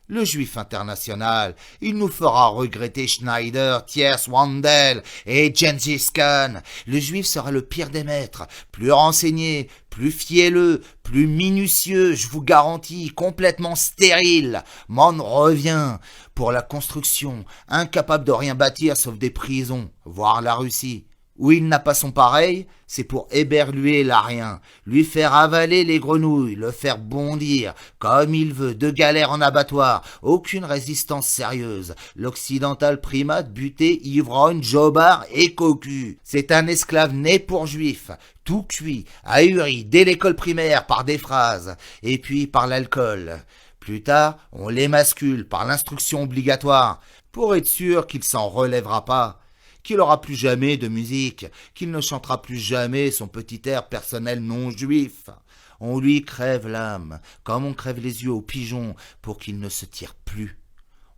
Le juif international, il nous fera regretter Schneider, Thiers, Wandel et Gengis Khan. Le juif sera le pire des maîtres, plus renseigné, plus fielleux, plus minutieux, je vous garantis, complètement stérile. M'en revient pour la construction, incapable de rien bâtir sauf des prisons, voire la Russie. Où il n'a pas son pareil, c'est pour éberluer l'arien, lui faire avaler les grenouilles, le faire bondir, comme il veut, de galère en abattoir, aucune résistance sérieuse. L'occidental primate buté, ivrogne, jobard et cocu. C'est un esclave né pour juif, tout cuit, ahuri, dès l'école primaire par des phrases, et puis par l'alcool. Plus tard, on l'émascule par l'instruction obligatoire, pour être sûr qu'il s'en relèvera pas, qu'il n'aura plus jamais de musique, qu'il ne chantera plus jamais son petit air personnel non juif. On lui crève l'âme, comme on crève les yeux aux pigeons, pour qu'il ne se tire plus.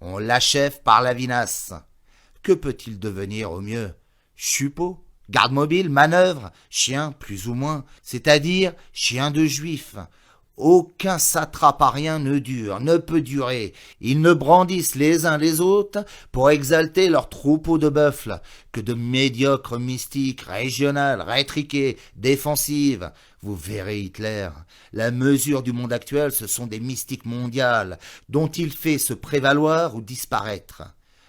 On l'achève par la vinasse. Que peut-il devenir au mieux? Chupot, garde mobile, manœuvre, chien plus ou moins, c'est-à-dire chien de juif. Aucun satrape arien ne dure, ne peut durer. Ils ne brandissent les uns les autres pour exalter leur troupeau de buffles que de médiocres mystiques, régionales, rétriquées, défensives. Vous verrez Hitler. La mesure du monde actuel, ce sont des mystiques mondiales dont il fait se prévaloir ou disparaître.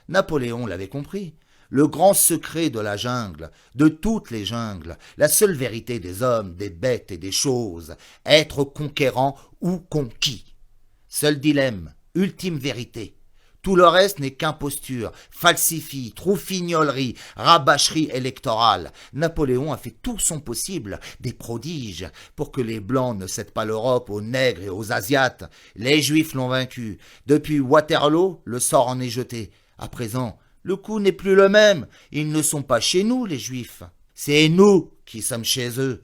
Napoléon l'avait compris. Le grand secret de la jungle, de toutes les jungles, la seule vérité des hommes, des bêtes et des choses, être conquérant ou conquis. Seul dilemme, ultime vérité. Tout le reste n'est qu'imposture, falsifie, troufignolerie, rabâcherie électorale. Napoléon a fait tout son possible, des prodiges, pour que les Blancs ne cèdent pas l'Europe aux nègres et aux Asiates. Les Juifs l'ont vaincu. Depuis Waterloo, le sort en est jeté. À présent, le coup n'est plus le même. Ils ne sont pas chez nous, les Juifs. C'est nous qui sommes chez eux.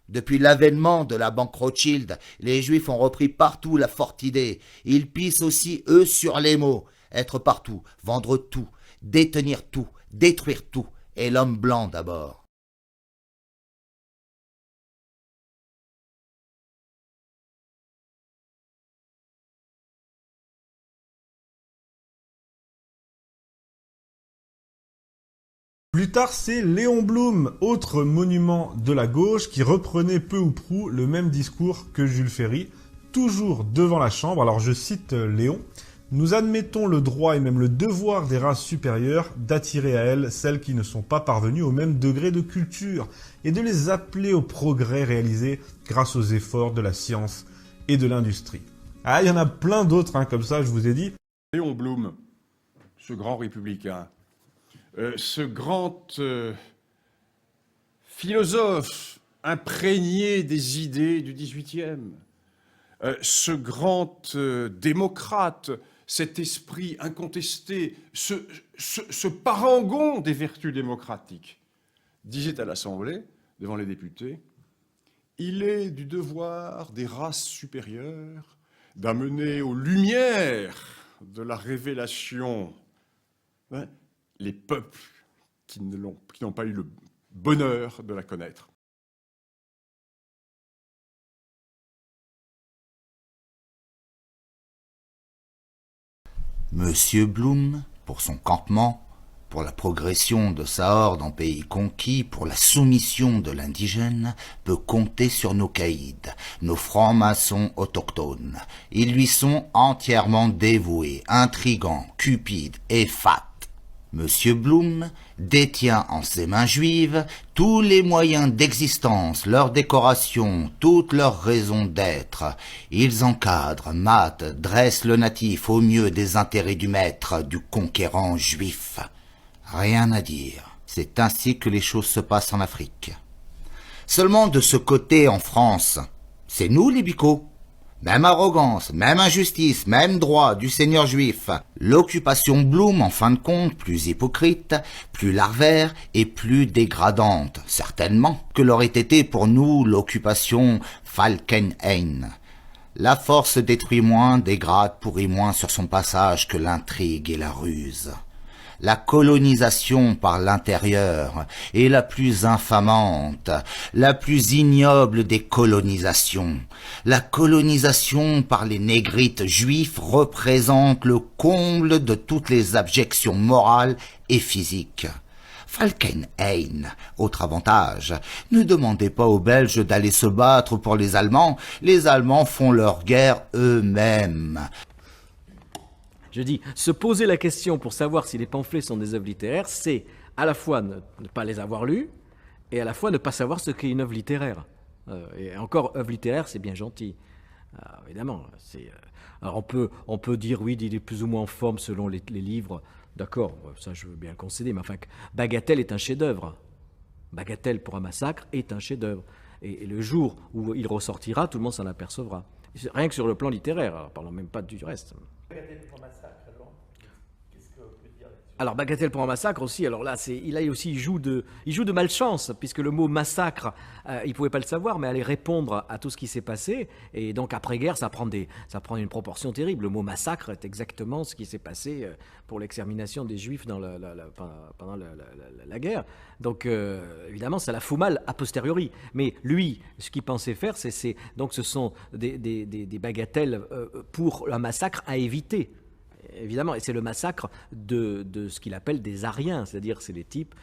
Depuis l'avènement de la banque Rothschild, les Juifs ont repris partout la forte idée. Ils pissent aussi, eux, sur les mots. Être partout, vendre tout, détenir tout, détruire tout. Et l'homme blanc d'abord. Plus tard, c'est Léon Blum, autre monument de la gauche, qui reprenait peu ou prou le même discours que Jules Ferry, toujours devant la Chambre. Alors je cite Léon, « Nous admettons le droit et même le devoir des races supérieures d'attirer à elles celles qui ne sont pas parvenues au même degré de culture et de les appeler au progrès réalisé grâce aux efforts de la science et de l'industrie. » Ah, il y en a plein d'autres comme ça, je vous ai dit. Léon Blum, ce grand républicain, ce grand philosophe imprégné des idées du XVIIIe, ce grand démocrate, cet esprit incontesté, ce parangon des vertus démocratiques, disait à l'Assemblée, devant les députés, « Il est du devoir des races supérieures d'amener aux lumières de la révélation les peuples qui n'ont pas eu le bonheur de la connaître. » Monsieur Blum, pour son campement, pour la progression de sa horde en pays conquis, pour la soumission de l'indigène, peut compter sur nos caïds, nos francs-maçons autochtones. Ils lui sont entièrement dévoués, intrigants, cupides et fats. Monsieur Blum détient en ses mains juives tous les moyens d'existence, leur décoration, toutes leurs raisons d'être. Ils encadrent, matent, dressent le natif au mieux des intérêts du maître, du conquérant juif. Rien à dire. C'est ainsi que les choses se passent en Afrique. Seulement de ce côté, en France, c'est nous les bicots. Même arrogance, même injustice, même droit du seigneur juif. L'occupation Blum, en fin de compte, plus hypocrite, plus larvaire et plus dégradante, certainement, que l'aurait été pour nous l'occupation Falkenhayn. La force détruit moins, dégrade, pourrit moins sur son passage que l'intrigue et la ruse. La colonisation par l'intérieur est la plus infamante, la plus ignoble des colonisations. La colonisation par les négrites juifs représente le comble de toutes les abjections morales et physiques. Falkenhayn, autre avantage, ne demandez pas aux Belges d'aller se battre pour les Allemands font leur guerre eux-mêmes. Je dis, se poser la question pour savoir si les pamphlets sont des œuvres littéraires, c'est à la fois ne pas les avoir lus, et à la fois ne pas savoir ce qu'est une œuvre littéraire. Et encore, œuvre littéraire, c'est bien gentil. Évidemment, alors on peut dire, oui, il est plus ou moins en forme selon les livres. D'accord, ça je veux bien le concéder, mais enfin, Bagatelle est un chef-d'œuvre. Bagatelle pour un massacre est un chef-d'œuvre. Et le jour où il ressortira, tout le monde s'en apercevra. Rien que sur le plan littéraire, alors parlons même pas du reste. Bagatelle pour un massacre, alors qu'est-ce qu'on peut dire là-dessus ? Alors Bagatelle pour un massacre aussi, alors là, il joue de malchance, puisque le mot massacre, il pouvait pas le savoir, mais allait répondre à tout ce qui s'est passé, et donc après-guerre, ça prend une proportion terrible. Le mot massacre est exactement ce qui s'est passé pour l'extermination des Juifs pendant la guerre. Donc évidemment, ça la fout mal a posteriori. Mais lui, ce qu'il pensait faire, donc ce sont des bagatelles pour un massacre à éviter. Évidemment, et c'est le massacre de ce qu'il appelle des Ariens, c'est-à-dire c'est les types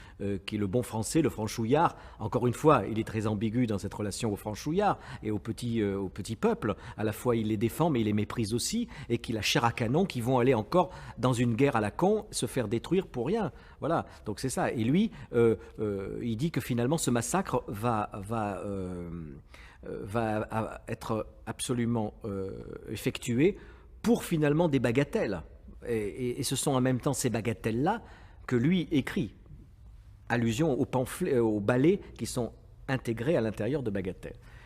qui est le bon français, le franchouillard. Encore une fois, il est très ambigu dans cette relation au franchouillard et au petit peuple. À la fois, il les défend, mais il les méprise aussi, et qu'il a chair à canon, qui vont aller encore dans une guerre à la con, se faire détruire pour rien. Voilà, donc c'est ça. Et lui, il dit que finalement, ce massacre va être absolument effectué pour finalement des bagatelles. Et ce sont en même temps ces bagatelles-là que lui écrit. Allusion aux pamphlets, aux ballets qui sont intégrés à l'intérieur de bagatelles.